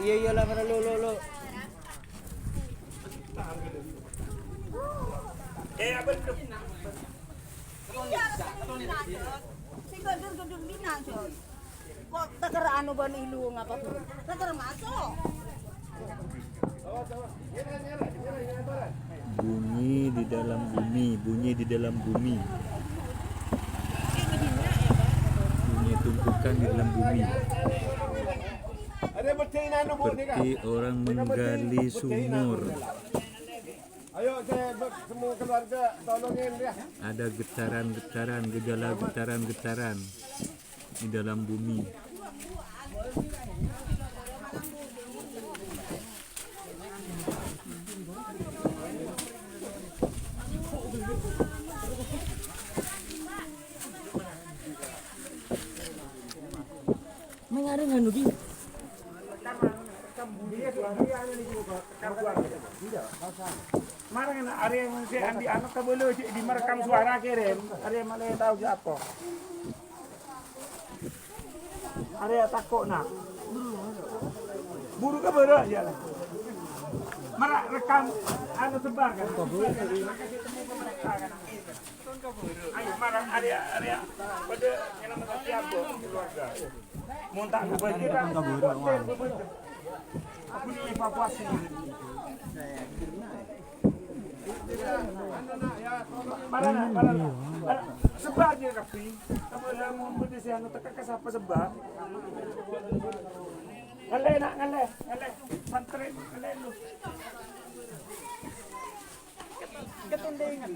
Iya lah para lo. Apa itu? Singkat duduk bina coy. Kok takar ano ba ni ilu nga pa? Takar masuk. Bunyi di dalam bumi, bunyi di dalam bumi. Bunyi tumpukan di dalam bumi. Seperti orang menggali sumur. Ayo semua keluarga tolongin dia. Ada getaran-getaran, gejala getaran-getaran di dalam bumi. Mengarang anu di. Marang na area yang si andi anak kabelo di merekam suara kirim. Area mana yang tahu siapa? Area takut nak. Buru kabelo aja lah. Marak rekam anu sebar kan. Ayo marang area pada yang nama siapa keluarga. Montak berbagi kan kabelo. Aku ni evakuasi. Marana. Sebar dia kapi. Kamu yang mau di sana tekan ke siapa sebar? Ngale. Santri ngale lu. Ketundengan.